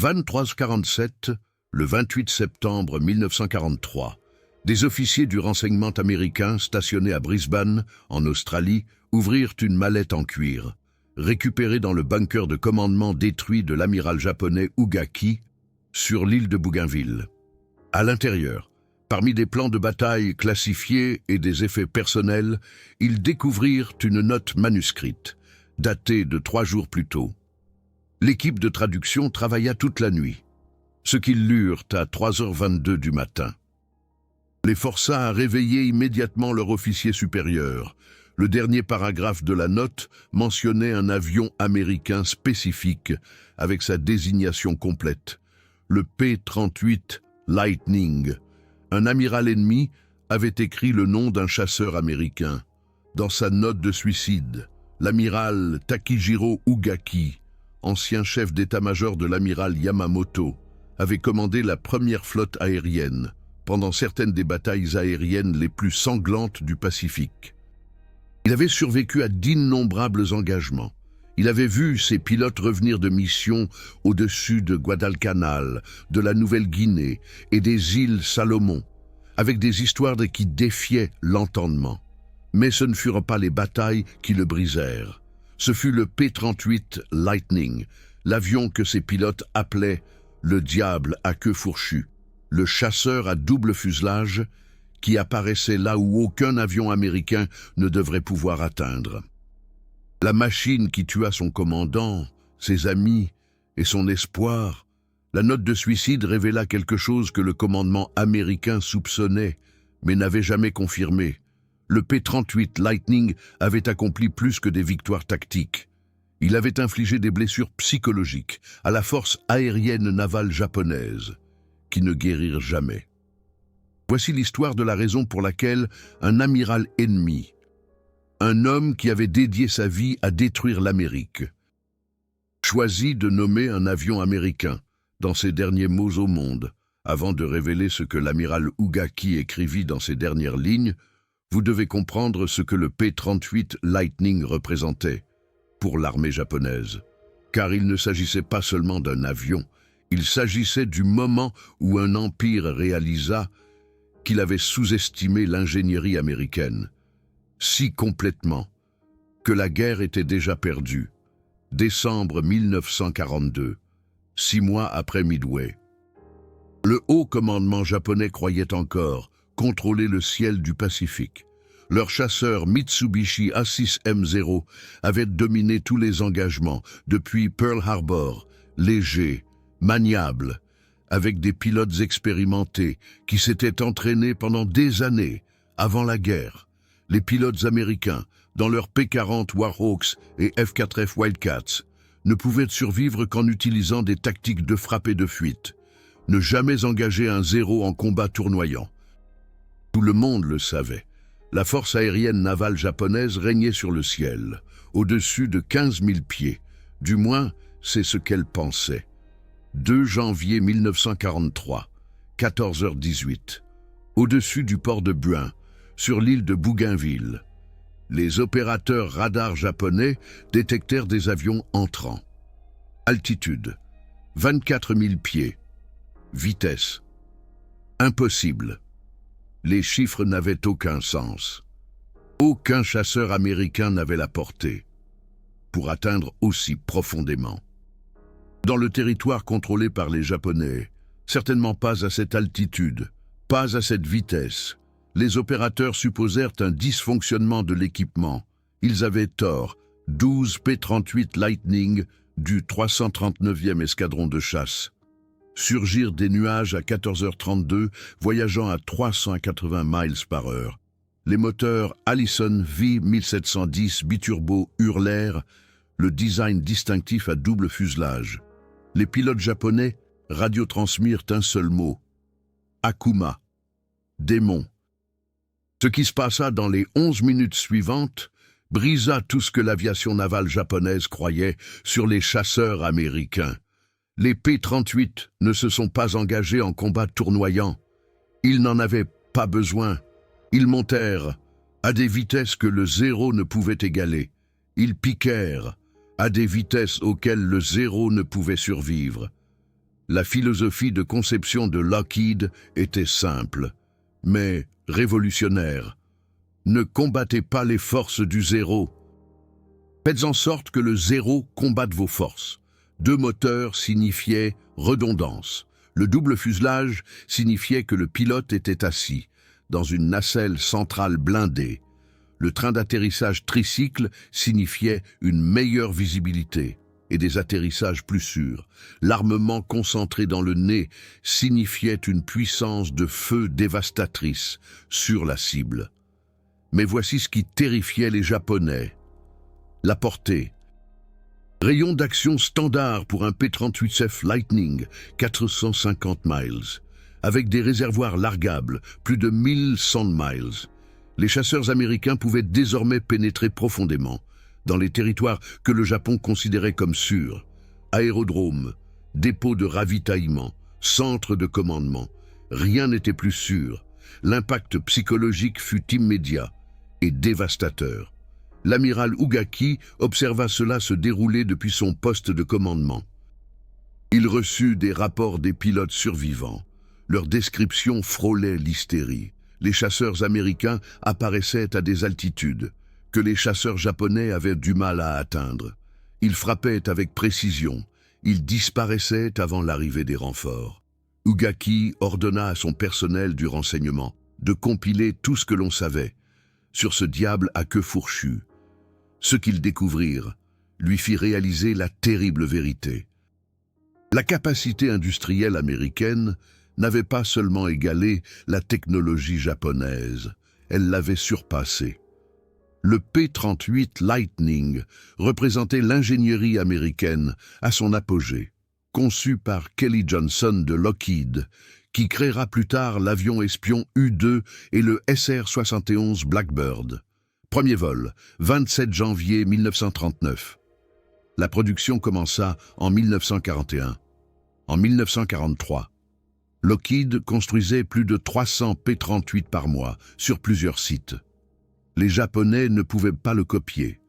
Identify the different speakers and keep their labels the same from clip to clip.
Speaker 1: 23h47, le 28 septembre 1943, des officiers du renseignement américain stationnés à Brisbane, en Australie, ouvrirent une mallette en cuir, récupérée dans le bunker de commandement détruit de l'amiral japonais Ugaki, sur l'île de Bougainville. À l'intérieur, parmi des plans de bataille classifiés et des effets personnels, ils découvrirent une note manuscrite, datée de 3 jours plus tôt. L'équipe de traduction travailla toute la nuit, ce qu'ils lurent à 3h22 du matin. Les força à réveiller immédiatement leur officier supérieur. Le dernier paragraphe de la note mentionnait un avion américain spécifique avec sa désignation complète, le P-38 Lightning. Un amiral ennemi avait écrit le nom d'un chasseur américain. Dans sa note de suicide, l'amiral Takijiro Ugaki, ancien chef d'état-major de l'amiral Yamamoto, avait commandé la première flotte aérienne pendant certaines des batailles aériennes les plus sanglantes du Pacifique. Il avait survécu à d'innombrables engagements. Il avait vu ses pilotes revenir de missions au-dessus de Guadalcanal, de la Nouvelle-Guinée et des îles Salomon, avec des histoires qui défiaient l'entendement. Mais ce ne furent pas les batailles qui le brisèrent. Ce fut le P-38 Lightning, l'avion que ses pilotes appelaient le diable à queue fourchue, le chasseur à double fuselage qui apparaissait là où aucun avion américain ne devrait pouvoir atteindre. La machine qui tua son commandant, ses amis et son espoir, la note de suicide révéla quelque chose que le commandement américain soupçonnait, mais n'avait jamais confirmé. Le P-38 Lightning avait accompli plus que des victoires tactiques. Il avait infligé des blessures psychologiques à la force aérienne navale japonaise, qui ne guérirent jamais. Voici l'histoire de la raison pour laquelle un amiral ennemi, un homme qui avait dédié sa vie à détruire l'Amérique, choisit de nommer un avion américain dans ses derniers mots au monde. Avant de révéler ce que l'amiral Ugaki écrivit dans ses dernières lignes, vous devez comprendre ce que le P-38 Lightning représentait pour l'armée japonaise. Car il ne s'agissait pas seulement d'un avion, il s'agissait du moment où un empire réalisa qu'il avait sous-estimé l'ingénierie américaine, si complètement que la guerre était déjà perdue. Décembre 1942, 6 mois après Midway. Le haut commandement japonais croyait encore contrôler le ciel du Pacifique. Leur chasseur Mitsubishi A6M0 avait dominé tous les engagements depuis Pearl Harbor, léger, maniable, avec des pilotes expérimentés qui s'étaient entraînés pendant des années avant la guerre. Les pilotes américains, dans leurs P-40 Warhawks et F-4F Wildcats, ne pouvaient survivre qu'en utilisant des tactiques de frappe et de fuite. Ne jamais engager un zéro en combat tournoyant. Tout le monde le savait. La force aérienne navale japonaise régnait sur le ciel, au-dessus de 15 000 pieds. Du moins, c'est ce qu'elle pensait. 2 janvier 1943, 14h18. Au-dessus du port de Buin, sur l'île de Bougainville, les opérateurs radars japonais détectèrent des avions entrants. Altitude, 24 000 pieds. Vitesse, impossible. Les chiffres n'avaient aucun sens. Aucun chasseur américain n'avait la portée pour atteindre aussi profondément. Dans le territoire contrôlé par les Japonais, certainement pas à cette altitude, pas à cette vitesse. Les opérateurs supposèrent un dysfonctionnement de l'équipement. Ils avaient tort. 12 P-38 Lightning du 339e escadron de chasse surgirent des nuages à 14h32, voyageant à 380 miles par heure. Les moteurs Allison V1710 biturbo hurlèrent, le design distinctif à double fuselage. Les pilotes japonais radiotransmirent un seul mot, Akuma, démon. Ce qui se passa dans les 11 minutes suivantes brisa tout ce que l'aviation navale japonaise croyait sur les chasseurs américains. Les P-38 ne se sont pas engagés en combat tournoyant. Ils n'en avaient pas besoin. Ils montèrent à des vitesses que le zéro ne pouvait égaler. Ils piquèrent à des vitesses auxquelles le zéro ne pouvait survivre. La philosophie de conception de Lockheed était simple, mais révolutionnaire. Ne combattez pas les forces du zéro. Faites en sorte que le zéro combatte vos forces. 2 moteurs signifiaient redondance. Le double fuselage signifiait que le pilote était assis, dans une nacelle centrale blindée. Le train d'atterrissage tricycle signifiait une meilleure visibilité et des atterrissages plus sûrs. L'armement concentré dans le nez signifiait une puissance de feu dévastatrice sur la cible. Mais voici ce qui terrifiait les Japonais. La portée. Rayon d'action standard pour un P-38F Lightning, 450 miles, avec des réservoirs largables, plus de 1100 miles. Les chasseurs américains pouvaient désormais pénétrer profondément dans les territoires que le Japon considérait comme sûrs. Aérodromes, dépôts de ravitaillement, centres de commandement. Rien n'était plus sûr. L'impact psychologique fut immédiat et dévastateur. L'amiral Ugaki observa cela se dérouler depuis son poste de commandement. Il reçut des rapports des pilotes survivants. Leurs descriptions frôlaient l'hystérie. Les chasseurs américains apparaissaient à des altitudes que les chasseurs japonais avaient du mal à atteindre. Ils frappaient avec précision. Ils disparaissaient avant l'arrivée des renforts. Ugaki ordonna à son personnel du renseignement de compiler tout ce que l'on savait sur ce diable à queue fourchue. Ce qu'ils découvrirent lui fit réaliser la terrible vérité. La capacité industrielle américaine n'avait pas seulement égalé la technologie japonaise, elle l'avait surpassée. Le P-38 Lightning représentait l'ingénierie américaine à son apogée, conçu par Kelly Johnson de Lockheed, qui créera plus tard l'avion espion U-2 et le SR-71 Blackbird. Premier vol, 27 janvier 1939. La production commença en 1941. En 1943, Lockheed construisait plus de 300 P-38 par mois sur plusieurs sites. Les Japonais ne pouvaient pas le copier.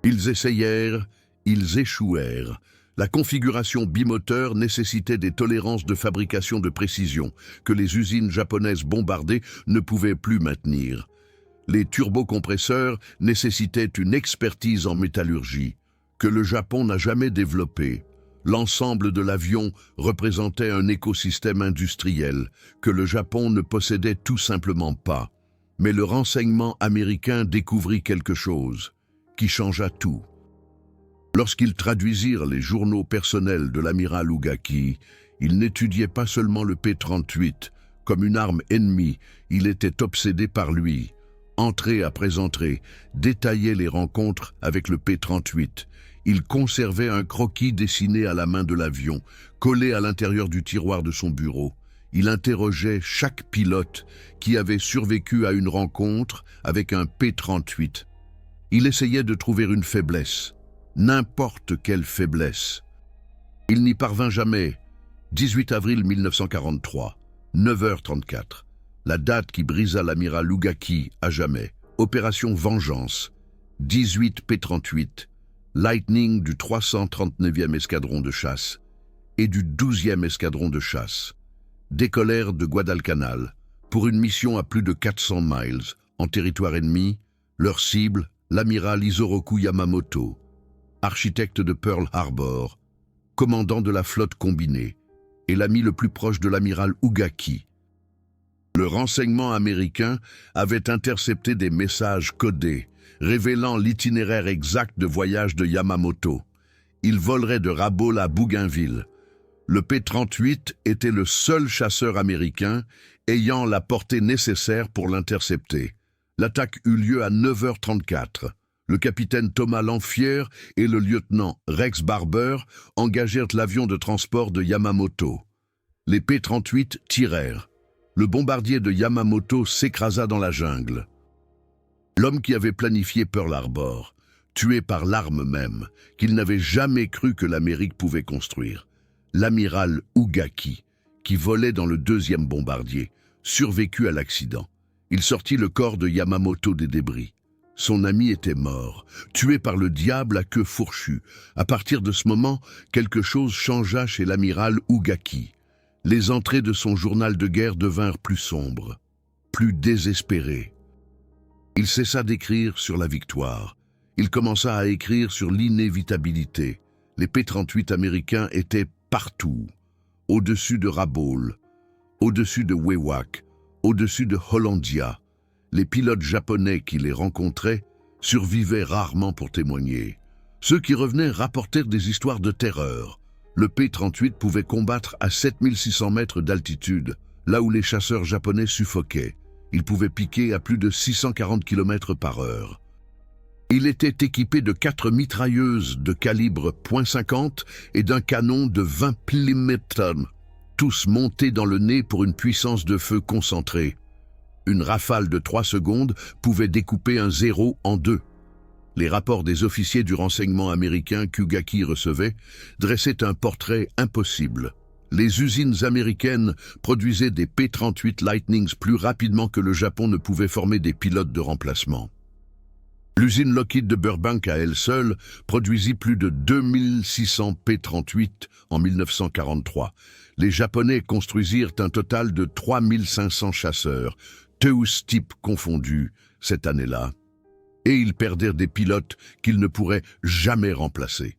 Speaker 1: Ils essayèrent, ils échouèrent. La configuration bimoteur nécessitait des tolérances de fabrication de précision que les usines japonaises bombardées ne pouvaient plus maintenir. Les turbocompresseurs nécessitaient une expertise en métallurgie que le Japon n'a jamais développée. L'ensemble de l'avion représentait un écosystème industriel que le Japon ne possédait tout simplement pas. Mais le renseignement américain découvrit quelque chose qui changea tout. Lorsqu'ils traduisirent les journaux personnels de l'amiral Ugaki, ils n'étudiaient pas seulement le P-38 comme une arme ennemie, il était obsédé par lui. Entrée après entrée, détaillait les rencontres avec le P-38. Il conservait un croquis dessiné à la main de l'avion, collé à l'intérieur du tiroir de son bureau. Il interrogeait chaque pilote qui avait survécu à une rencontre avec un P-38. Il essayait de trouver une faiblesse, n'importe quelle faiblesse. Il n'y parvint jamais. 18 avril 1943, 9h34. La date qui brisa l'amiral Ugaki à jamais. Opération Vengeance. 18 P-38. Lightning du 339e escadron de chasse et du 12e escadron de chasse décollèrent de Guadalcanal pour une mission à plus de 400 miles en territoire ennemi. Leur cible, l'amiral Isoroku Yamamoto, architecte de Pearl Harbor, commandant de la flotte combinée, et l'ami le plus proche de l'amiral Ugaki. Le renseignement américain avait intercepté des messages codés révélant l'itinéraire exact de voyage de Yamamoto. Il volerait de Rabaul à Bougainville. Le P-38 était le seul chasseur américain ayant la portée nécessaire pour l'intercepter. L'attaque eut lieu à 9h34. Le capitaine Thomas Lanfière et le lieutenant Rex Barber engagèrent l'avion de transport de Yamamoto. Les P-38 tirèrent. Le bombardier de Yamamoto s'écrasa dans la jungle. L'homme qui avait planifié Pearl Harbor, tué par l'arme même, qu'il n'avait jamais cru que l'Amérique pouvait construire. L'amiral Ugaki, qui volait dans le 2e bombardier, survécut à l'accident. Il sortit le corps de Yamamoto des débris. Son ami était mort, tué par le diable à queue fourchue. À partir de ce moment, quelque chose changea chez l'amiral Ugaki. Les entrées de son journal de guerre devinrent plus sombres, plus désespérées. Il cessa d'écrire sur la victoire. Il commença à écrire sur l'inévitabilité. Les P-38 américains étaient partout, au-dessus de Rabaul, au-dessus de Wewak, au-dessus de Hollandia. Les pilotes japonais qui les rencontraient survivaient rarement pour témoigner. Ceux qui revenaient rapportèrent des histoires de terreur. Le P-38 pouvait combattre à 7600 mètres d'altitude, là où les chasseurs japonais suffoquaient. Il pouvait piquer à plus de 640 km/h. Il était équipé de 4 mitrailleuses de calibre .50 et d'un canon de 20 mm, tous montés dans le nez pour une puissance de feu concentrée. Une rafale de 3 secondes pouvait découper un 0 en 2. Les rapports des officiers du renseignement américain qu'Ugaki recevait dressaient un portrait impossible. Les usines américaines produisaient des P-38 Lightnings plus rapidement que le Japon ne pouvait former des pilotes de remplacement. L'usine Lockheed de Burbank à elle seule produisit plus de 2600 P-38 en 1943. Les Japonais construisirent un total de 3500 chasseurs, tous types confondus, cette année-là. Et ils perdèrent des pilotes qu'ils ne pourraient jamais remplacer.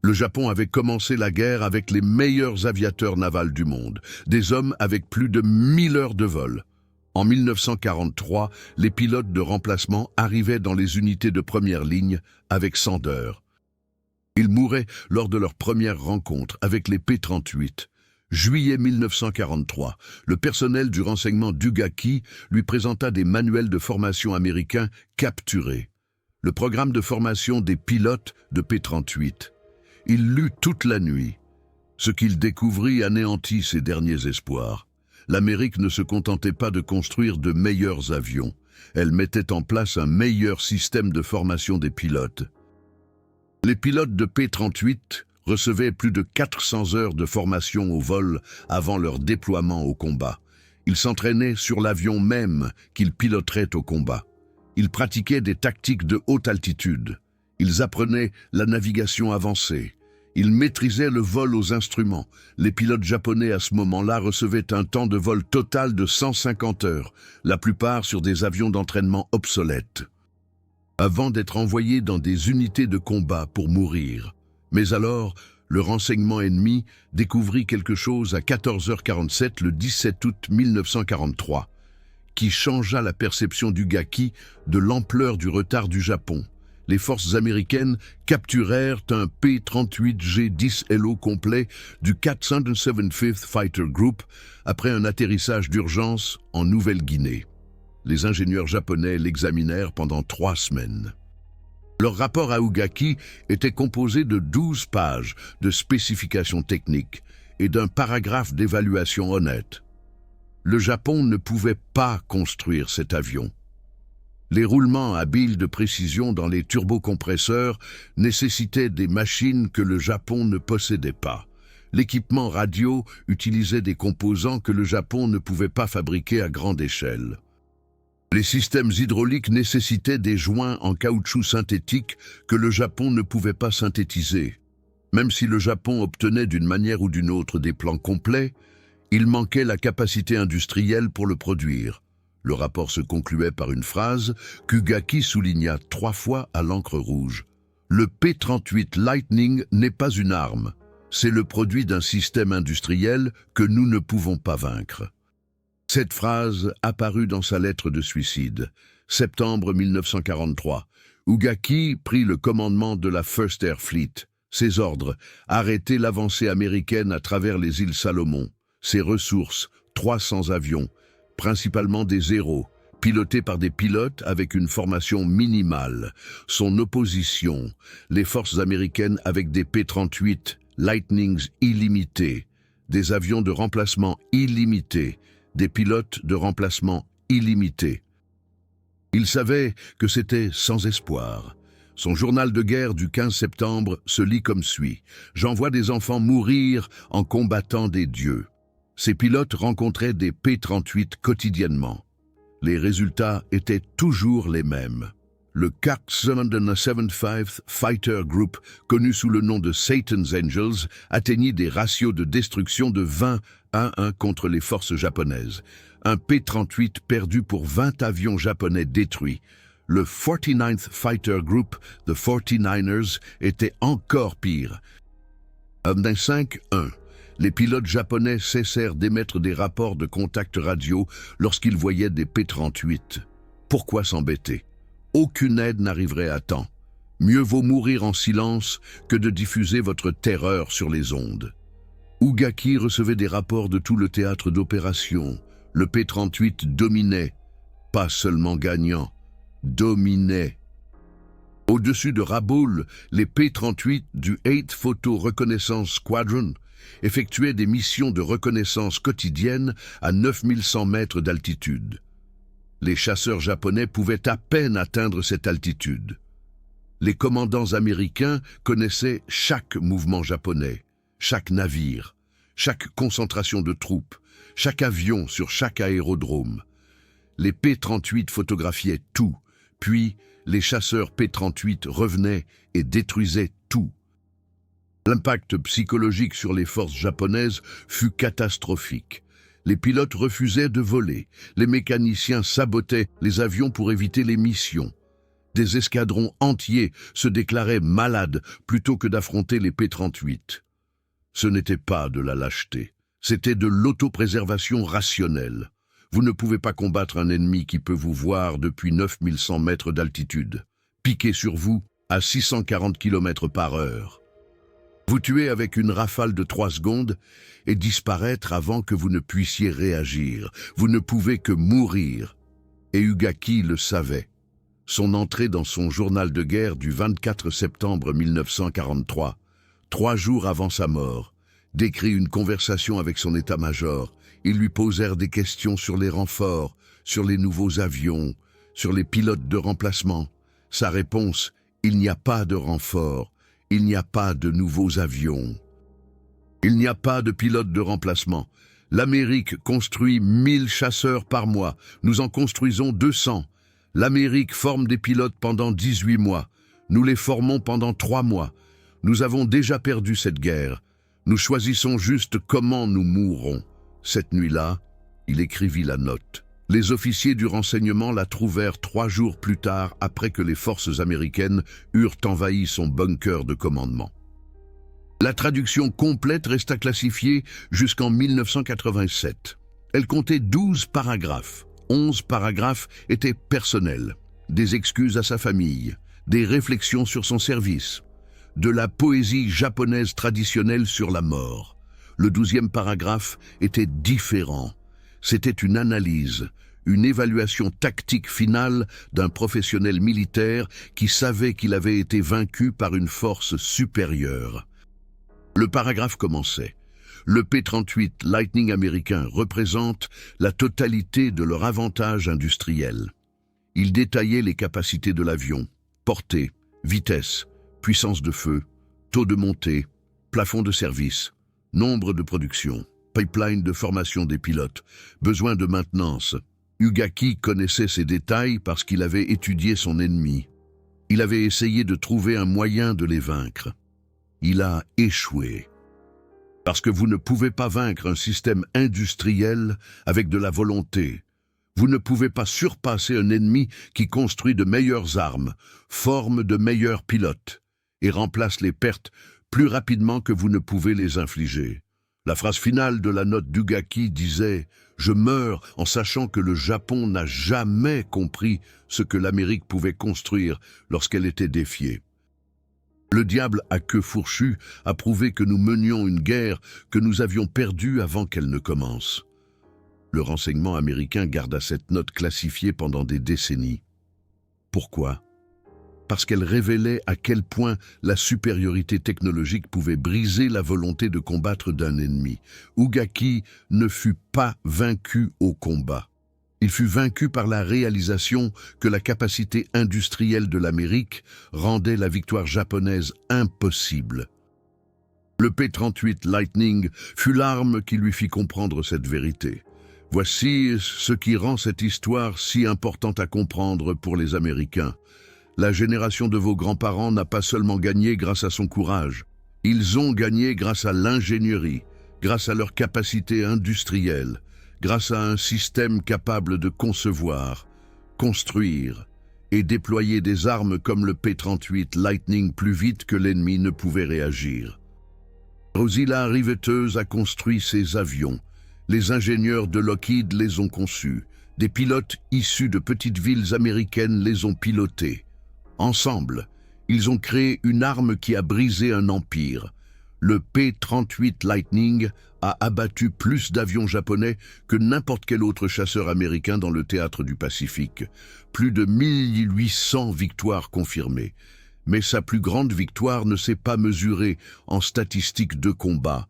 Speaker 1: Le Japon avait commencé la guerre avec les meilleurs aviateurs navals du monde, des hommes avec plus de 1000 heures de vol. En 1943, les pilotes de remplacement arrivaient dans les unités de première ligne avec 100 heures. Ils mouraient lors de leur première rencontre avec les P-38. Juillet 1943, le personnel du renseignement d'Ugaki lui présenta des manuels de formation américains capturés. Le programme de formation des pilotes de P-38. Il lut toute la nuit. Ce qu'il découvrit anéantit ses derniers espoirs. L'Amérique ne se contentait pas de construire de meilleurs avions. Elle mettait en place un meilleur système de formation des pilotes. Les pilotes de P-38 recevaient plus de 400 heures de formation au vol avant leur déploiement au combat. Ils s'entraînaient sur l'avion même qu'ils piloteraient au combat. Ils pratiquaient des tactiques de haute altitude. Ils apprenaient la navigation avancée. Ils maîtrisaient le vol aux instruments. Les pilotes japonais à ce moment-là recevaient un temps de vol total de 150 heures, la plupart sur des avions d'entraînement obsolètes, avant d'être envoyés dans des unités de combat pour mourir. Mais alors, le renseignement ennemi découvrit quelque chose à 14h47 le 17 août 1943, qui changea la perception d'Ugaki de l'ampleur du retard du Japon. Les forces américaines capturèrent un P-38G-10LO complet du 475th Fighter Group après un atterrissage d'urgence en Nouvelle-Guinée. Les ingénieurs japonais l'examinèrent pendant 3 semaines. Leur rapport à Ugaki était composé de 12 pages de spécifications techniques et d'un paragraphe d'évaluation honnête. Le Japon ne pouvait pas construire cet avion. Les roulements habiles de précision dans les turbocompresseurs nécessitaient des machines que le Japon ne possédait pas. L'équipement radio utilisait des composants que le Japon ne pouvait pas fabriquer à grande échelle. Les systèmes hydrauliques nécessitaient des joints en caoutchouc synthétique que le Japon ne pouvait pas synthétiser. Même si le Japon obtenait d'une manière ou d'une autre des plans complets, il manquait la capacité industrielle pour le produire. Le rapport se concluait par une phrase qu'Ugaki souligna 3 fois à l'encre rouge. Le P-38 Lightning n'est pas une arme. C'est le produit d'un système industriel que nous ne pouvons pas vaincre. Cette phrase apparut dans sa lettre de suicide. Septembre 1943. Ugaki prit le commandement de la First Air Fleet. Ses ordres, arrêter l'avancée américaine à travers les îles Salomon. Ses ressources, 300 avions, principalement des Zéros, pilotés par des pilotes avec une formation minimale. Son opposition, les forces américaines avec des P-38 Lightnings illimités, des avions de remplacement illimités, des pilotes de remplacement illimités. Il savait que c'était sans espoir. Son journal de guerre du 15 septembre se lit comme suit. « J'envoie des enfants mourir en combattant des dieux. » Ces pilotes rencontraient des P-38 quotidiennement. Les résultats étaient toujours les mêmes. le K-775 Fighter Group, connu sous le nom de Satan's Angels, atteignit des ratios de destruction de 20 à 1 contre les forces japonaises. Un P-38 perdu pour 20 avions japonais détruits. Le 49th Fighter Group, The 49ers, était encore pire. En 5-1, les pilotes japonais cessèrent d'émettre des rapports de contact radio lorsqu'ils voyaient des P-38. Pourquoi s'embêter? Aucune aide n'arriverait à temps. Mieux vaut mourir en silence que de diffuser votre terreur sur les ondes. Ugaki recevait des rapports de tout le théâtre d'opération. Le P-38 dominait, pas seulement gagnant, dominait. Au-dessus de Rabaul, les P-38 du 8th Photo Reconnaissance Squadron effectuaient des missions de reconnaissance quotidiennes à 9100 mètres d'altitude. Les chasseurs japonais pouvaient à peine atteindre cette altitude. Les commandants américains connaissaient chaque mouvement japonais, chaque navire, chaque concentration de troupes, chaque avion sur chaque aérodrome. Les P-38 photographiaient tout, puis les chasseurs P-38 revenaient et détruisaient tout. L'impact psychologique sur les forces japonaises fut catastrophique. Les pilotes refusaient de voler, les mécaniciens sabotaient les avions pour éviter les missions. Des escadrons entiers se déclaraient malades plutôt que d'affronter les P-38. Ce n'était pas de la lâcheté, c'était de l'autopréservation rationnelle. Vous ne pouvez pas combattre un ennemi qui peut vous voir depuis 9100 mètres d'altitude, piquer sur vous à 640 km/h. Vous tuer avec une rafale de 3 secondes et disparaître avant que vous ne puissiez réagir. Vous ne pouvez que mourir. Et Ugaki le savait. Son entrée dans son journal de guerre du 24 septembre 1943, 3 jours avant sa mort, décrit une conversation avec son état-major. Ils lui posèrent des questions sur les renforts, sur les nouveaux avions, sur les pilotes de remplacement. Sa réponse, il n'y a pas de renforts, il n'y a pas de nouveaux avions. Il n'y a pas de pilotes de remplacement. L'Amérique construit 1000 chasseurs par mois, nous en construisons 200. L'Amérique forme des pilotes pendant 18 mois, nous les formons pendant 3 mois. Nous avons déjà perdu cette guerre. Nous choisissons juste comment nous mourrons. Cette nuit-là, il écrivit la note. Les officiers du renseignement la trouvèrent 3 jours plus tard après que les forces américaines eurent envahi son bunker de commandement. La traduction complète resta classifiée jusqu'en 1987. Elle comptait 12 paragraphes. 11 paragraphes étaient personnels, des excuses à sa famille, des réflexions sur son service, de la poésie japonaise traditionnelle sur la mort. Le 12e paragraphe était différent. C'était une analyse, une évaluation tactique finale d'un professionnel militaire qui savait qu'il avait été vaincu par une force supérieure. Le paragraphe commençait. Le P-38 Lightning américain représente la totalité de leur avantage industriel. Il détaillait les capacités de l'avion, portée, vitesse, puissance de feu, taux de montée, plafond de service, nombre de production, pipeline de formation des pilotes, besoin de maintenance. Ugaki connaissait ces détails parce qu'il avait étudié son ennemi. Il avait essayé de trouver un moyen de les vaincre. Il a échoué. Parce que vous ne pouvez pas vaincre un système industriel avec de la volonté. Vous ne pouvez pas surpasser un ennemi qui construit de meilleures armes, forme de meilleurs pilotes et remplace les pertes plus rapidement que vous ne pouvez les infliger. La phrase finale de la note d'Ugaki disait « Je meurs en sachant que le Japon n'a jamais compris ce que l'Amérique pouvait construire lorsqu'elle était défiée. » Le diable à queue fourchue a prouvé que nous menions une guerre que nous avions perdue avant qu'elle ne commence. Le renseignement américain garda cette note classifiée pendant des décennies. Pourquoi ? Parce qu'elle révélait à quel point la supériorité technologique pouvait briser la volonté de combattre d'un ennemi. Ugaki ne fut pas vaincu au combat. Il fut vaincu par la réalisation que la capacité industrielle de l'Amérique rendait la victoire japonaise impossible. Le P-38 Lightning fut l'arme qui lui fit comprendre cette vérité. Voici ce qui rend cette histoire si importante à comprendre pour les Américains. La génération de vos grands-parents n'a pas seulement gagné grâce à son courage. Ils ont gagné grâce à l'ingénierie, grâce à leur capacité industrielle, grâce à un système capable de concevoir, construire et déployer des armes comme le P-38 Lightning plus vite que l'ennemi ne pouvait réagir. Rosilla Riveteuse a construit ces avions. Les ingénieurs de Lockheed les ont conçus. Des pilotes issus de petites villes américaines les ont pilotés. Ensemble, ils ont créé une arme qui a brisé un empire. Le P-38 Lightning a abattu plus d'avions japonais que n'importe quel autre chasseur américain dans le théâtre du Pacifique. Plus de 1800 victoires confirmées. Mais sa plus grande victoire ne s'est pas mesurée en statistiques de combat.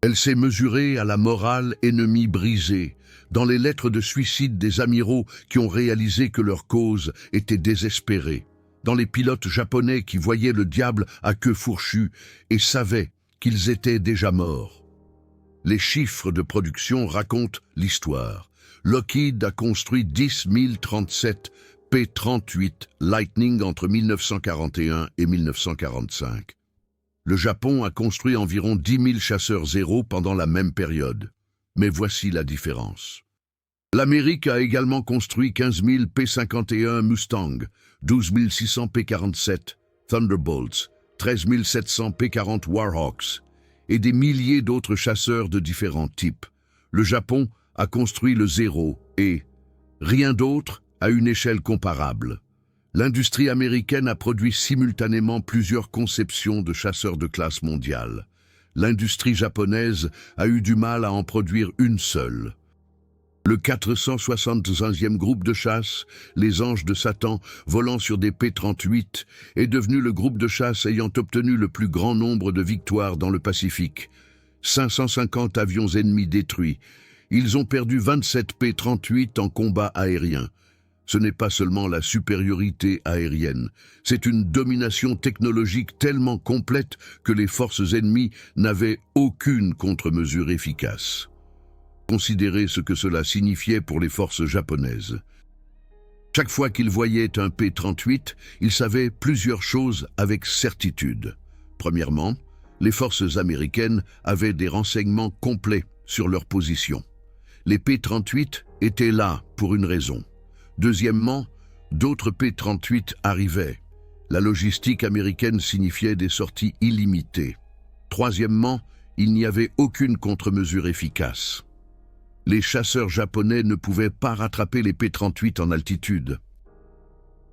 Speaker 1: Elle s'est mesurée à la morale ennemie brisée, dans les lettres de suicide des amiraux qui ont réalisé que leur cause était désespérée, dans les pilotes japonais qui voyaient le diable à queue fourchue et savaient qu'ils étaient déjà morts. Les chiffres de production racontent l'histoire. Lockheed a construit 10 037 P-38 Lightning entre 1941 et 1945. Le Japon a construit environ 10 000 chasseurs Zéro pendant la même période. Mais voici la différence. L'Amérique a également construit 15 000 P-51 Mustang, 12 600 P-47 Thunderbolts, 13 700 P-40 Warhawks et des milliers d'autres chasseurs de différents types. Le Japon a construit le Zéro et rien d'autre à une échelle comparable. L'industrie américaine a produit simultanément plusieurs conceptions de chasseurs de classe mondiale. L'industrie japonaise a eu du mal à en produire une seule. Le 475e groupe de chasse, les Anges de Satan, volant sur des P-38, est devenu le groupe de chasse ayant obtenu le plus grand nombre de victoires dans le Pacifique. 550 avions ennemis détruits. Ils ont perdu 27 P-38 en combat aérien. Ce n'est pas seulement la supériorité aérienne, c'est une domination technologique tellement complète que les forces ennemies n'avaient aucune contre-mesure efficace. Considérez ce que cela signifiait pour les forces japonaises. Chaque fois qu'ils voyaient un P-38, ils savaient plusieurs choses avec certitude. Premièrement, les forces américaines avaient des renseignements complets sur leur position. Les P-38 étaient là pour une raison. Deuxièmement, d'autres P-38 arrivaient. La logistique américaine signifiait des sorties illimitées. Troisièmement, il n'y avait aucune contre-mesure efficace. Les chasseurs japonais ne pouvaient pas rattraper les P-38 en altitude,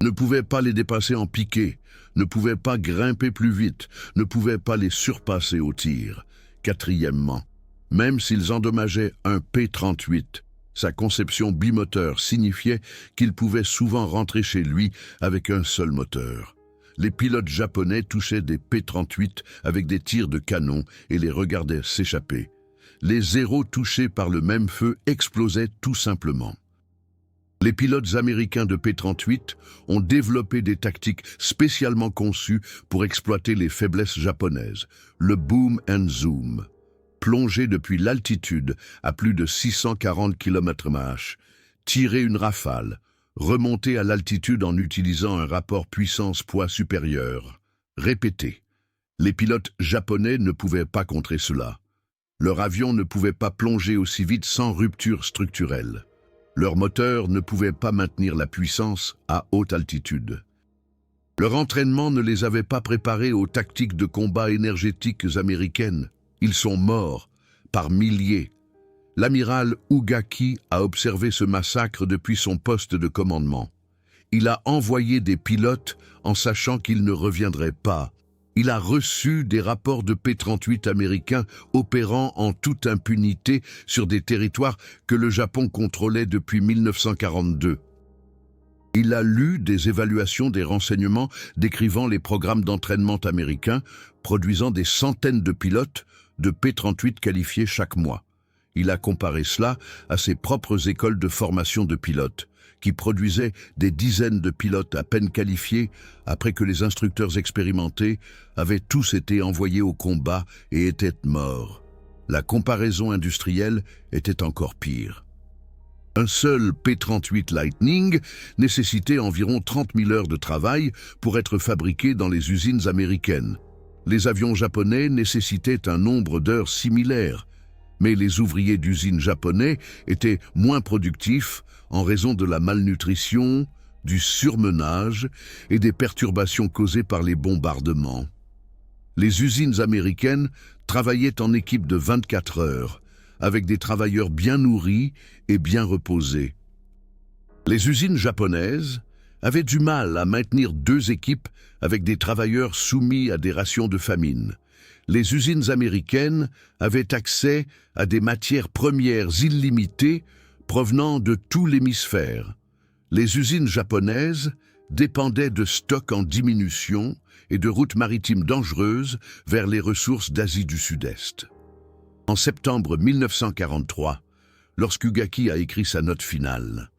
Speaker 1: ne pouvaient pas les dépasser en piqué, ne pouvaient pas grimper plus vite, ne pouvaient pas les surpasser au tir. Quatrièmement, même s'ils endommageaient un P-38, sa conception bimoteur signifiait qu'il pouvait souvent rentrer chez lui avec un seul moteur. Les pilotes japonais touchaient des P-38 avec des tirs de canon et les regardaient s'échapper. Les Zéros touchés par le même feu explosaient tout simplement. Les pilotes américains de P-38 ont développé des tactiques spécialement conçues pour exploiter les faiblesses japonaises, le boom and zoom. Plonger depuis l'altitude à plus de 640 km/h, tirer une rafale, remonter à l'altitude en utilisant un rapport puissance-poids supérieur. Répéter. Les pilotes japonais ne pouvaient pas contrer cela. Leur avion ne pouvait pas plonger aussi vite sans rupture structurelle. Leur moteur ne pouvait pas maintenir la puissance à haute altitude. Leur entraînement ne les avait pas préparés aux tactiques de combat énergétiques américaines. Ils sont morts, par milliers. L'amiral Ugaki a observé ce massacre depuis son poste de commandement. Il a envoyé des pilotes en sachant qu'ils ne reviendraient pas. Il a reçu des rapports de P-38 américains opérant en toute impunité sur des territoires que le Japon contrôlait depuis 1942. Il a lu des évaluations des renseignements décrivant les programmes d'entraînement américains, produisant des centaines de pilotes de P-38 qualifiés chaque mois. Il a comparé cela à ses propres écoles de formation de pilotes, qui produisaient des dizaines de pilotes à peine qualifiés après que les instructeurs expérimentés avaient tous été envoyés au combat et étaient morts. La comparaison industrielle était encore pire. Un seul P-38 Lightning nécessitait environ 30 000 heures de travail pour être fabriqué dans les usines américaines. Les avions japonais nécessitaient un nombre d'heures similaire, mais les ouvriers d'usines japonais étaient moins productifs en raison de la malnutrition, du surmenage et des perturbations causées par les bombardements. Les usines américaines travaillaient en équipe de 24 heures, avec des travailleurs bien nourris et bien reposés. Les usines japonaises avaient du mal à maintenir 2 équipes avec des travailleurs soumis à des rations de famine. Les usines américaines avaient accès à des matières premières illimitées provenant de tout l'hémisphère. Les usines japonaises dépendaient de stocks en diminution et de routes maritimes dangereuses vers les ressources d'Asie du Sud-Est. En septembre 1943, lorsqu'Ugaki a écrit sa note finale,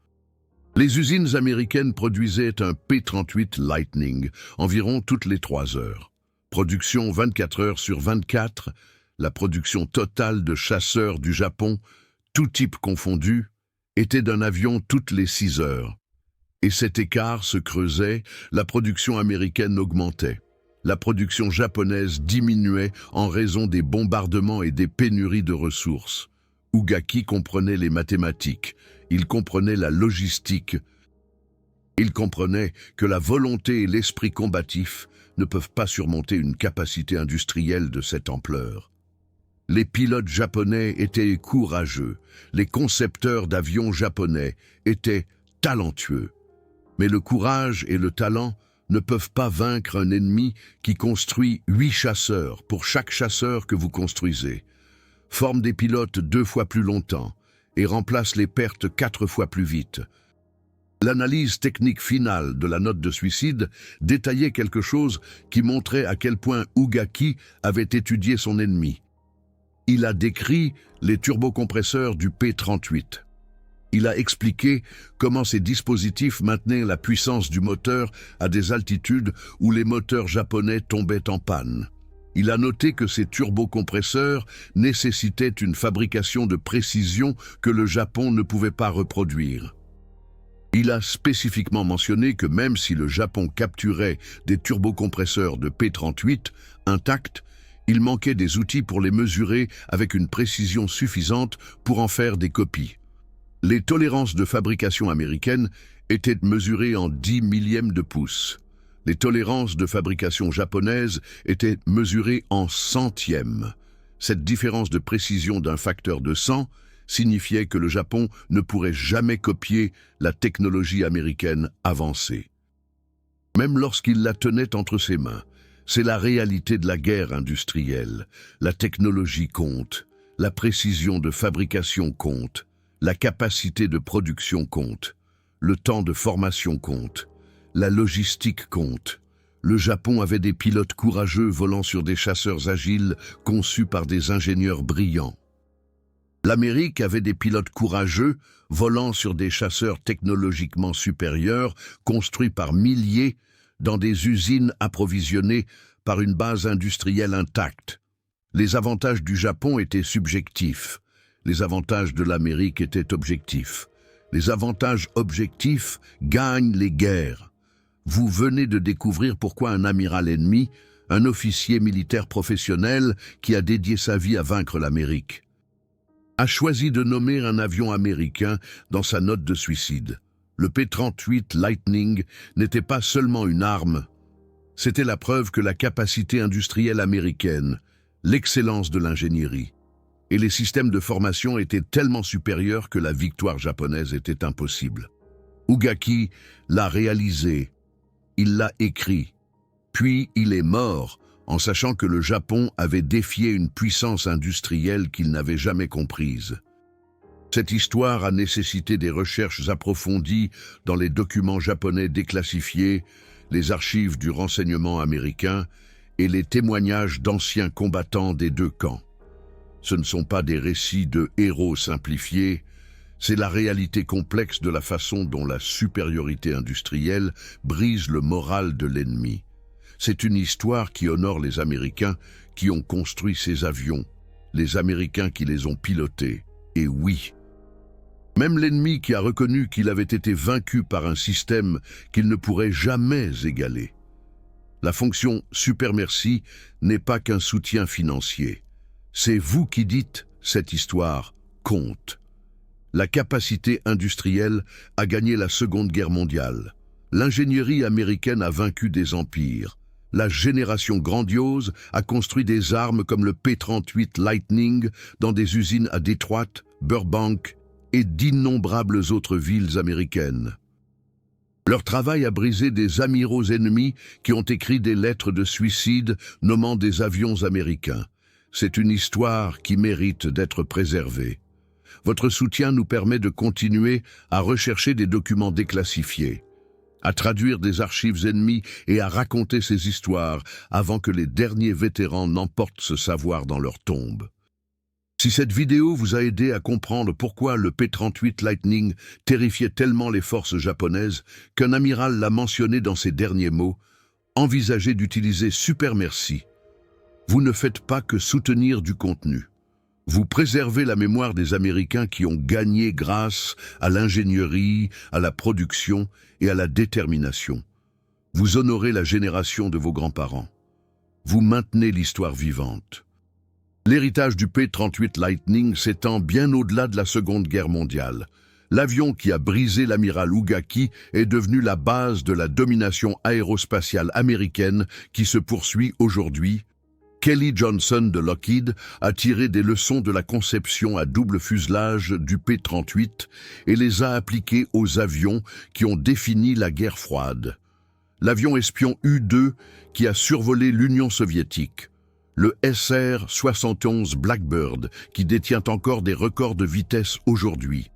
Speaker 1: les usines américaines produisaient un P-38 Lightning environ toutes les 3 heures. Production 24 heures sur 24, la production totale de chasseurs du Japon, tout type confondu, était d'un avion toutes les 6 heures. Et cet écart se creusait, la production américaine augmentait. La production japonaise diminuait en raison des bombardements et des pénuries de ressources. Ugaki comprenait les mathématiques, il comprenait la logistique. Il comprenait que la volonté et l'esprit combatif ne peuvent pas surmonter une capacité industrielle de cette ampleur. Les pilotes japonais étaient courageux, les concepteurs d'avions japonais étaient talentueux. Mais le courage et le talent ne peuvent pas vaincre un ennemi qui construit 8 chasseurs pour chaque chasseur que vous construisez, forme des pilotes 2 fois plus longtemps et remplace les pertes 4 fois plus vite. L'analyse technique finale de la note de suicide détaillait quelque chose qui montrait à quel point Ugaki avait étudié son ennemi. Il a décrit les turbocompresseurs du P-38. Il a expliqué comment ces dispositifs maintenaient la puissance du moteur à des altitudes où les moteurs japonais tombaient en panne. Il a noté que ces turbocompresseurs nécessitaient une fabrication de précision que le Japon ne pouvait pas reproduire. Il a spécifiquement mentionné que même si le Japon capturait des turbocompresseurs de P-38 intacts, il manquait des outils pour les mesurer avec une précision suffisante pour en faire des copies. Les tolérances de fabrication américaines étaient mesurées en 10 millièmes de pouce. Les tolérances de fabrication japonaises étaient mesurées en centièmes. Cette différence de précision d'un facteur de 100 signifiait que le Japon ne pourrait jamais copier la technologie américaine avancée. Même lorsqu'il la tenait entre ses mains, c'est la réalité de la guerre industrielle. La technologie compte, la précision de fabrication compte, la capacité de production compte, le temps de formation compte, la logistique compte. Le Japon avait des pilotes courageux volant sur des chasseurs agiles conçus par des ingénieurs brillants. L'Amérique avait des pilotes courageux volant sur des chasseurs technologiquement supérieurs construits par milliers dans des usines approvisionnées par une base industrielle intacte. Les avantages du Japon étaient subjectifs. Les avantages de l'Amérique étaient objectifs. Les avantages objectifs gagnent les guerres. Vous venez de découvrir pourquoi un amiral ennemi, un officier militaire professionnel qui a dédié sa vie à vaincre l'Amérique, a choisi de nommer un avion américain dans sa note de suicide. Le P-38 Lightning n'était pas seulement une arme, c'était la preuve que la capacité industrielle américaine, l'excellence de l'ingénierie et les systèmes de formation étaient tellement supérieurs que la victoire japonaise était impossible. Ugaki l'a réalisé, il l'a écrit, puis il est mort en sachant que le Japon avait défié une puissance industrielle qu'il n'avait jamais comprise. Cette histoire a nécessité des recherches approfondies dans les documents japonais déclassifiés, les archives du renseignement américain et les témoignages d'anciens combattants des 2 camps. Ce ne sont pas des récits de héros simplifiés, c'est la réalité complexe de la façon dont la supériorité industrielle brise le moral de l'ennemi. C'est une histoire qui honore les Américains qui ont construit ces avions, les Américains qui les ont pilotés. Et oui, Même l'ennemi qui a reconnu qu'il avait été vaincu par un système qu'il ne pourrait jamais égaler. La fonction Super Merci n'est pas qu'un soutien financier. C'est vous qui dites « cette histoire compte ». La capacité industrielle a gagné la Seconde Guerre mondiale. L'ingénierie américaine a vaincu des empires. La génération grandiose a construit des armes comme le P-38 Lightning dans des usines à Detroit, Burbank et d'innombrables autres villes américaines. Leur travail a brisé des amiraux ennemis qui ont écrit des lettres de suicide nommant des avions américains. C'est une histoire qui mérite d'être préservée. Votre soutien nous permet de continuer à rechercher des documents déclassifiés, à traduire des archives ennemies et à raconter ces histoires avant que les derniers vétérans n'emportent ce savoir dans leur tombe. Si cette vidéo vous a aidé à comprendre pourquoi le P-38 Lightning terrifiait tellement les forces japonaises qu'un amiral l'a mentionné dans ses derniers mots, envisagez d'utiliser Super Merci. Vous ne faites pas que soutenir du contenu. Vous préservez la mémoire des Américains qui ont gagné grâce à l'ingénierie, à la production et à la détermination. Vous honorez la génération de vos grands-parents. Vous maintenez l'histoire vivante. L'héritage du P-38 Lightning s'étend bien au-delà de la Seconde Guerre mondiale. L'avion qui a brisé l'amiral Ugaki est devenu la base de la domination aérospatiale américaine qui se poursuit aujourd'hui. Kelly Johnson de Lockheed a tiré des leçons de la conception à double fuselage du P-38 et les a appliquées aux avions qui ont défini la guerre froide. L'avion espion U-2 qui a survolé l'Union soviétique, le SR-71 Blackbird qui détient encore des records de vitesse aujourd'hui.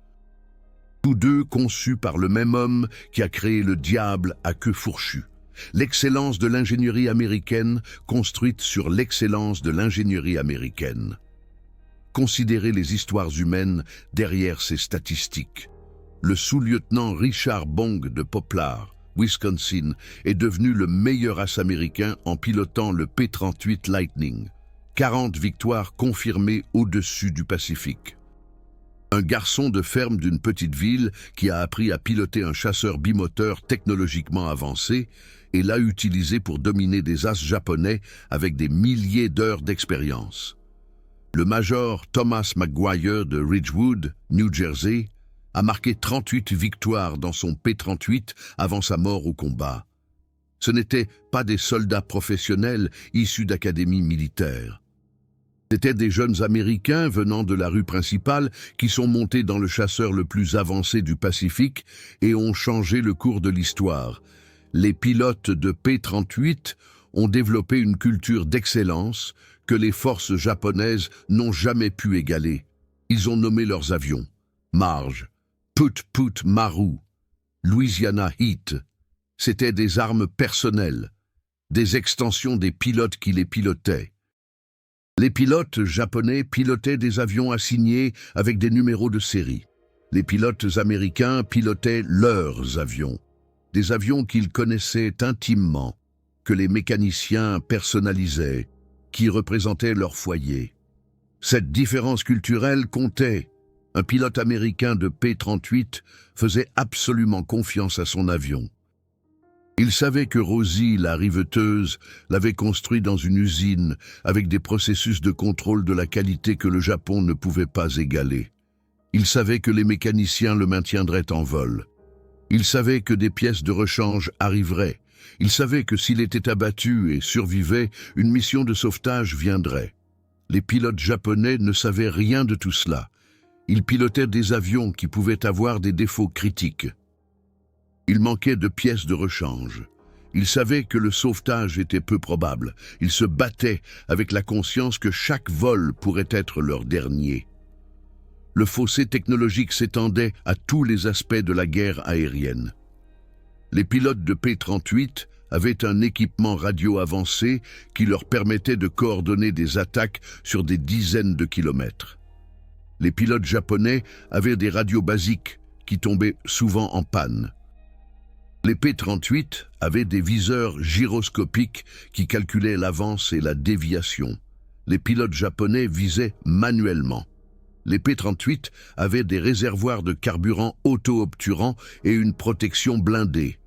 Speaker 1: Tous deux conçus par le même homme qui a créé le diable à queue fourchue. L'excellence de l'ingénierie américaine construite sur l'excellence de l'ingénierie américaine. Considérez les histoires humaines derrière ces statistiques. Le sous-lieutenant Richard Bong de Poplar, Wisconsin, est devenu le meilleur as américain en pilotant le P-38 Lightning. 40 victoires confirmées au-dessus du Pacifique. Un garçon de ferme d'une petite ville qui a appris à piloter un chasseur bimoteur technologiquement avancé et l'a utilisé pour dominer des as japonais avec des milliers d'heures d'expérience. Le major Thomas McGuire de Ridgewood, New Jersey, a marqué 38 victoires dans son P-38 avant sa mort au combat. Ce n'étaient pas des soldats professionnels issus d'académies militaires. C'étaient des jeunes Américains venant de la rue principale qui sont montés dans le chasseur le plus avancé du Pacifique et ont changé le cours de l'histoire. Les pilotes de P-38 ont développé une culture d'excellence que les forces japonaises n'ont jamais pu égaler. Ils ont nommé leurs avions Marge, Put-Put Maru, Louisiana Heat. C'étaient des armes personnelles, des extensions des pilotes qui les pilotaient. Les pilotes japonais pilotaient des avions assignés avec des numéros de série. Les pilotes américains pilotaient leurs avions, des avions qu'ils connaissaient intimement, que les mécaniciens personnalisaient, qui représentaient leur foyer. Cette différence culturelle comptait. Un pilote américain de P-38 faisait absolument confiance à son avion. Il savait que Rosie, la riveteuse, l'avait construit dans une usine avec des processus de contrôle de la qualité que le Japon ne pouvait pas égaler. Il savait que les mécaniciens le maintiendraient en vol. Il savait que des pièces de rechange arriveraient. Il savait que s'il était abattu et survivait, une mission de sauvetage viendrait. Les pilotes japonais ne savaient rien de tout cela. Ils pilotaient des avions qui pouvaient avoir des défauts critiques. Il manquait de pièces de rechange. Ils savaient que le sauvetage était peu probable. Ils se battaient avec la conscience que chaque vol pourrait être leur dernier. Le fossé technologique s'étendait à tous les aspects de la guerre aérienne. Les pilotes de P-38 avaient un équipement radio avancé qui leur permettait de coordonner des attaques sur des dizaines de kilomètres. Les pilotes japonais avaient des radios basiques qui tombaient souvent en panne. Les P-38 avaient des viseurs gyroscopiques qui calculaient l'avance et la déviation. Les pilotes japonais visaient manuellement. Les P-38 avaient des réservoirs de carburant auto-obturants et une protection blindée.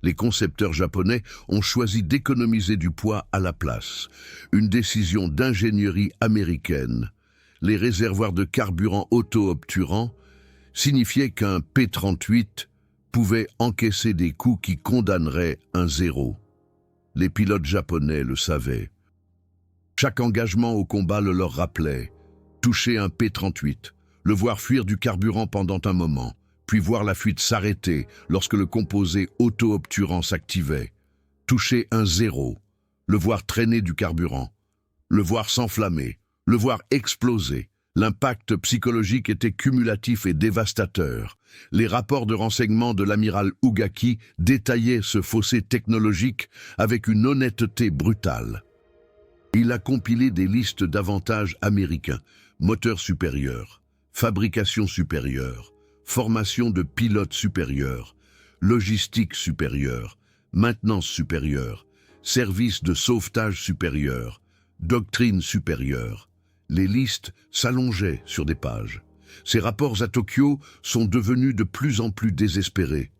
Speaker 1: Les concepteurs japonais ont choisi d'économiser du poids à la place. Une décision d'ingénierie américaine. Les réservoirs de carburant auto-obturants signifiaient qu'un P-38 pouvait encaisser des coups qui condamneraient un zéro. Les pilotes japonais le savaient. Chaque engagement au combat le leur rappelait. Toucher un P-38, le voir fuir du carburant pendant un moment, puis voir la fuite s'arrêter lorsque le composé auto-obturant s'activait. Toucher un zéro, le voir traîner du carburant, le voir s'enflammer, le voir exploser. L'impact psychologique était cumulatif et dévastateur. Les rapports de renseignement de l'amiral Ugaki détaillaient ce fossé technologique avec une honnêteté brutale. Il a compilé des listes d'avantages américains, moteur supérieur, fabrication supérieure, formation de pilotes supérieurs, logistique supérieure, maintenance supérieure, service de sauvetage supérieur, doctrine supérieure. Les listes s'allongeaient sur des pages. Ces rapports à Tokyo sont devenus de plus en plus désespérés.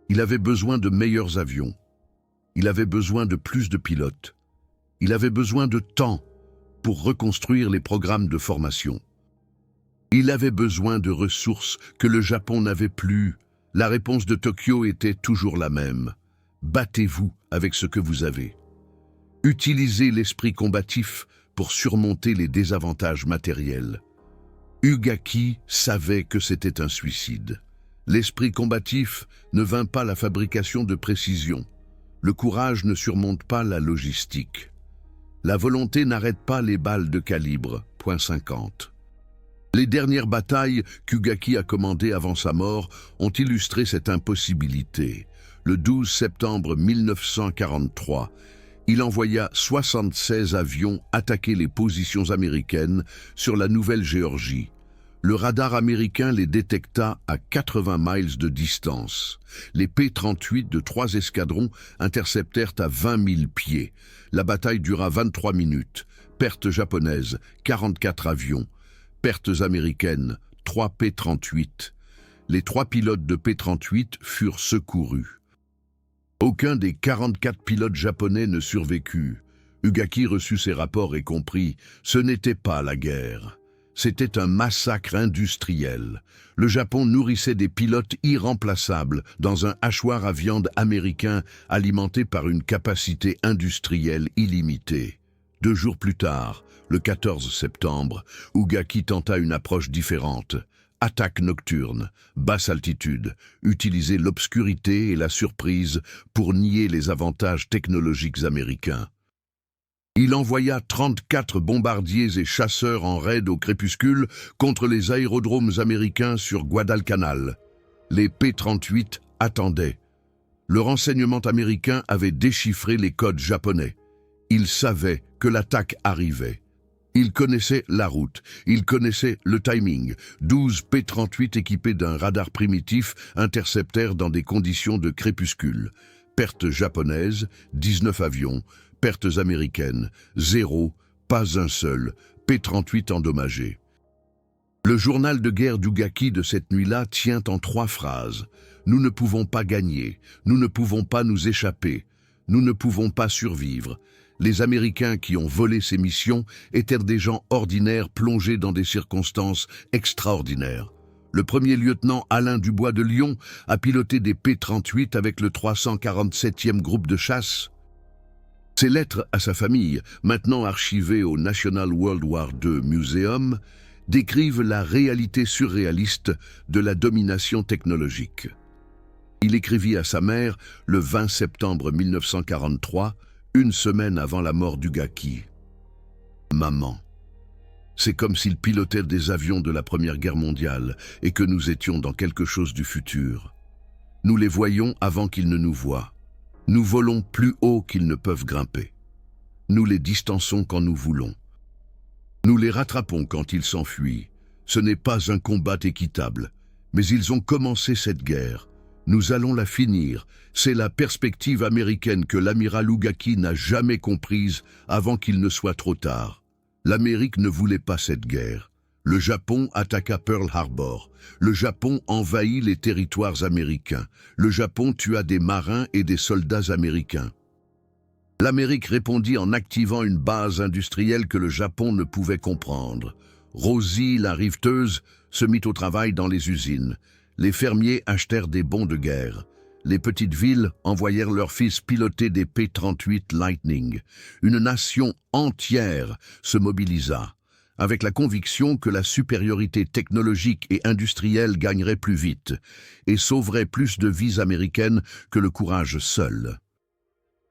Speaker 1: Il avait besoin de meilleurs avions. Il avait besoin de plus de pilotes. Il avait besoin de temps pour reconstruire les programmes de formation. Il avait besoin de ressources que le Japon n'avait plus. La réponse de Tokyo était toujours la même. Battez-vous avec ce que vous avez. Utilisez l'esprit combatif pour surmonter les désavantages matériels. Ugaki savait que c'était un suicide. L'esprit combatif ne vainc pas la fabrication de précision. Le courage ne surmonte pas la logistique. La volonté n'arrête pas les balles de calibre. .50. Les dernières batailles qu'Ugaki a commandées avant sa mort ont illustré cette impossibilité. Le 12 septembre 1943, il envoya 76 avions attaquer les positions américaines sur la Nouvelle-Géorgie. Le radar américain les détecta à 80 miles de distance. Les P-38 de 3 escadrons interceptèrent à 20 000 pieds. La bataille dura 23 minutes. Pertes japonaises, 44 avions. Pertes américaines, 3 P-38. Les 3 pilotes de P-38 furent secourus. Aucun des 44 pilotes japonais ne survécut. Ugaki reçut ces rapports et comprit, ce n'était pas la guerre. C'était un massacre industriel. Le Japon nourrissait des pilotes irremplaçables dans un hachoir à viande américain alimenté par une capacité industrielle illimitée. 2 jours plus tard, le 14 septembre, Ugaki tenta une approche différente. Attaque nocturne, basse altitude, utiliser l'obscurité et la surprise pour nier les avantages technologiques américains. Il envoya 34 bombardiers et chasseurs en raid au crépuscule contre les aérodromes américains sur Guadalcanal. Les P-38 attendaient. Le renseignement américain avait déchiffré les codes japonais. Il savait que l'attaque arrivait. Il connaissait la route, il connaissait le timing. 12 P-38 équipés d'un radar primitif interceptèrent dans des conditions de crépuscule. Pertes japonaises, 19 avions. Pertes américaines, 0, pas un seul. P-38 endommagés. Le journal de guerre d'Ugaki de cette nuit-là tient en 3 phrases. Nous ne pouvons pas gagner, nous ne pouvons pas nous échapper, nous ne pouvons pas survivre. Les Américains qui ont volé ces missions étaient des gens ordinaires plongés dans des circonstances extraordinaires. Le premier lieutenant Alain Dubois de Lyon a piloté des P-38 avec le 347e groupe de chasse. Ses lettres à sa famille, maintenant archivées au National World War II Museum, décrivent la réalité surréaliste de la domination technologique. Il écrivit à sa mère le 20 septembre 1943, une semaine avant la mort d'Ugaki. « Maman, c'est comme s'il pilotait des avions de la Première Guerre mondiale et que nous étions dans quelque chose du futur. Nous les voyons avant qu'ils ne nous voient. Nous volons plus haut qu'ils ne peuvent grimper. Nous les distançons quand nous voulons. Nous les rattrapons quand ils s'enfuient. Ce n'est pas un combat équitable, mais ils ont commencé cette guerre. Nous allons la finir. C'est la perspective américaine que l'amiral Ugaki n'a jamais comprise avant qu'il ne soit trop tard. L'Amérique ne voulait pas cette guerre. Le Japon attaqua Pearl Harbor. Le Japon envahit les territoires américains. Le Japon tua des marins et des soldats américains. L'Amérique répondit en activant une base industrielle que le Japon ne pouvait comprendre. Rosie, la riveteuse, se mit au travail dans les usines. Les fermiers achetèrent des bons de guerre. Les petites villes envoyèrent leurs fils piloter des P-38 Lightning. Une nation entière se mobilisa, avec la conviction que la supériorité technologique et industrielle gagnerait plus vite et sauverait plus de vies américaines que le courage seul.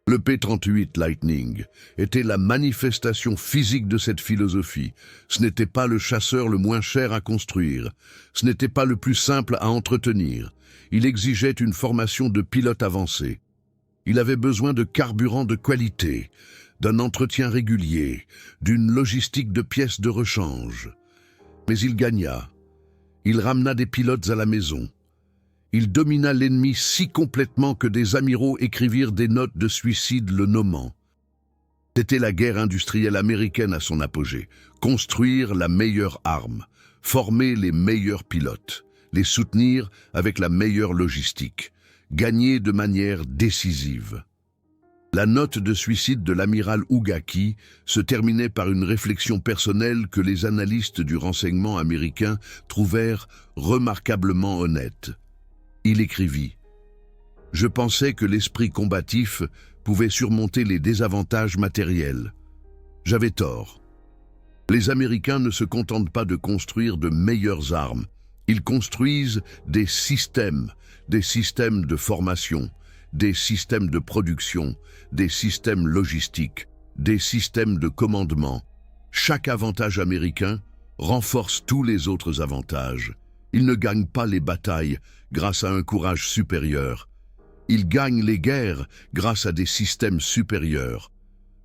Speaker 1: Le P-38 Lightning était la manifestation physique de cette philosophie. Ce n'était pas le chasseur le moins cher à construire. Ce n'était pas le plus simple à entretenir. Il exigeait une formation de pilote avancée. Il avait besoin de carburant de qualité, d'un entretien régulier, d'une logistique de pièces de rechange. Mais il gagna. Il ramena des pilotes à la maison. Il domina l'ennemi si complètement que des amiraux écrivirent des notes de suicide le nommant. C'était la guerre industrielle américaine à son apogée. Construire la meilleure arme, former les meilleurs pilotes, les soutenir avec la meilleure logistique, gagner de manière décisive. La note de suicide de l'amiral Ugaki se terminait par une réflexion personnelle que les analystes du renseignement américain trouvèrent remarquablement honnête. Il écrivit « Je pensais que l'esprit combatif pouvait surmonter les désavantages matériels. J'avais tort. Les Américains ne se contentent pas de construire de meilleures armes. Ils construisent des systèmes de formation, des systèmes de production, des systèmes logistiques, des systèmes de commandement. Chaque avantage américain renforce tous les autres avantages. Ils ne gagnent pas les batailles grâce à un courage supérieur. Ils gagnent les guerres grâce à des systèmes supérieurs.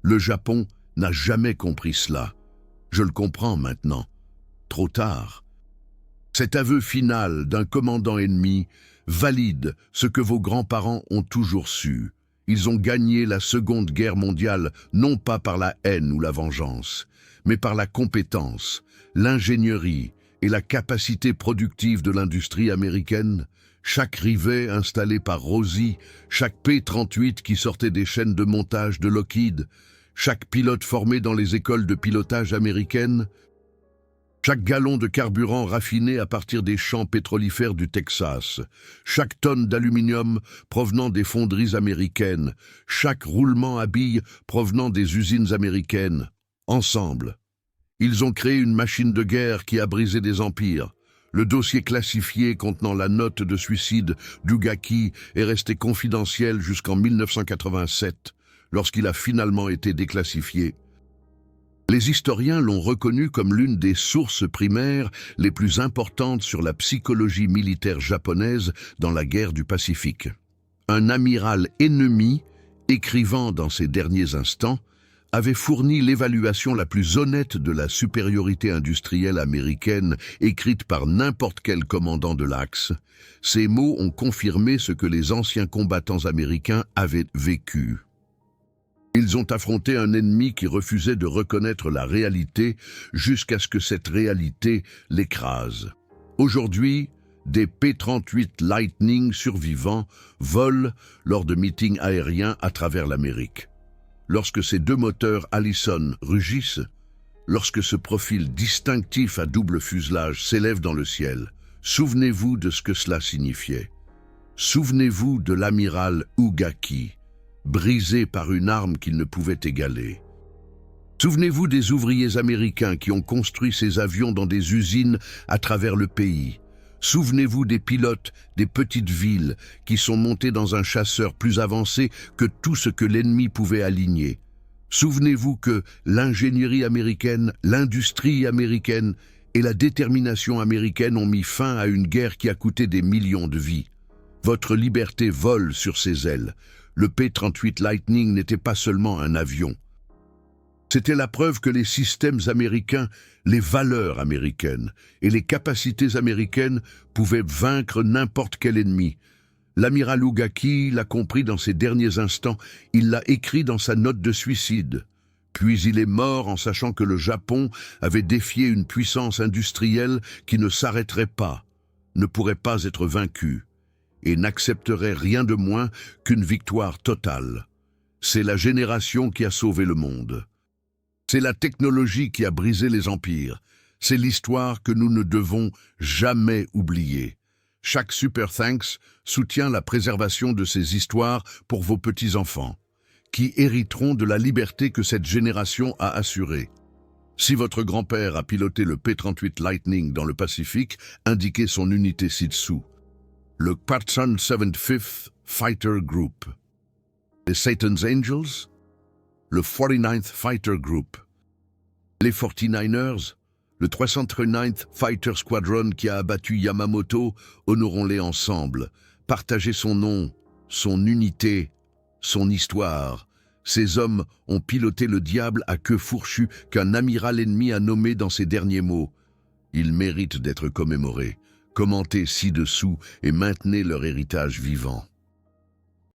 Speaker 1: Le Japon n'a jamais compris cela. Je le comprends maintenant. Trop tard. Cet aveu final d'un commandant ennemi valide ce que vos grands-parents ont toujours su. Ils ont gagné la Seconde Guerre mondiale non pas par la haine ou la vengeance, mais par la compétence, l'ingénierie et la capacité productive de l'industrie américaine. Chaque rivet installé par Rosie, chaque P-38 qui sortait des chaînes de montage de Lockheed, chaque pilote formé dans les écoles de pilotage américaines, chaque gallon de carburant raffiné à partir des champs pétrolifères du Texas, chaque tonne d'aluminium provenant des fonderies américaines, chaque roulement à billes provenant des usines américaines. Ensemble, ils ont créé une machine de guerre qui a brisé des empires. Le dossier classifié contenant la note de suicide d'Ugaki est resté confidentiel jusqu'en 1987, lorsqu'il a finalement été déclassifié. Les historiens l'ont reconnu comme l'une des sources primaires les plus importantes sur la psychologie militaire japonaise dans la guerre du Pacifique. Un amiral ennemi, écrivant dans ses derniers instants, avait fourni l'évaluation la plus honnête de la supériorité industrielle américaine écrite par n'importe quel commandant de l'Axe. Ces mots ont confirmé ce que les anciens combattants américains avaient vécu. Ils ont affronté un ennemi qui refusait de reconnaître la réalité jusqu'à ce que cette réalité l'écrase. Aujourd'hui, des P-38 Lightning survivants volent lors de meetings aériens à travers l'Amérique. Lorsque ces deux moteurs Allison rugissent, lorsque ce profil distinctif à double fuselage s'élève dans le ciel, souvenez-vous de ce que cela signifiait. Souvenez-vous de l'amiral Ugaki, brisé par une arme qu'il ne pouvait égaler. Souvenez-vous des ouvriers américains qui ont construit ces avions dans des usines à travers le pays. Souvenez-vous des pilotes des petites villes qui sont montés dans un chasseur plus avancé que tout ce que l'ennemi pouvait aligner. Souvenez-vous que l'ingénierie américaine, l'industrie américaine et la détermination américaine ont mis fin à une guerre qui a coûté des millions de vies. Votre liberté vole sur ses ailes. Le P-38 Lightning n'était pas seulement un avion. C'était la preuve que les systèmes américains, les valeurs américaines et les capacités américaines pouvaient vaincre n'importe quel ennemi. L'amiral Ugaki l'a compris dans ses derniers instants, il l'a écrit dans sa note de suicide. Puis il est mort en sachant que le Japon avait défié une puissance industrielle qui ne s'arrêterait pas, ne pourrait pas être vaincu, et n'accepterait rien de moins qu'une victoire totale. C'est la génération qui a sauvé le monde. C'est la technologie qui a brisé les empires. C'est l'histoire que nous ne devons jamais oublier. Chaque Super Thanks soutient la préservation de ces histoires pour vos petits-enfants, qui hériteront de la liberté que cette génération a assurée. Si votre grand-père a piloté le P-38 Lightning dans le Pacifique, indiquez son unité ci-dessous. Le Patson 75th Fighter Group. Les Satan's Angels. Le 49th Fighter Group. Les 49ers. Le 339th Fighter Squadron qui a abattu Yamamoto, honorons-les ensemble. Partagez son nom, son unité, son histoire. Ces hommes ont piloté le diable à queue fourchue qu'un amiral ennemi a nommé dans ses derniers mots. Ils méritent d'être commémorés. Commentez ci-dessous et maintenez leur héritage vivant.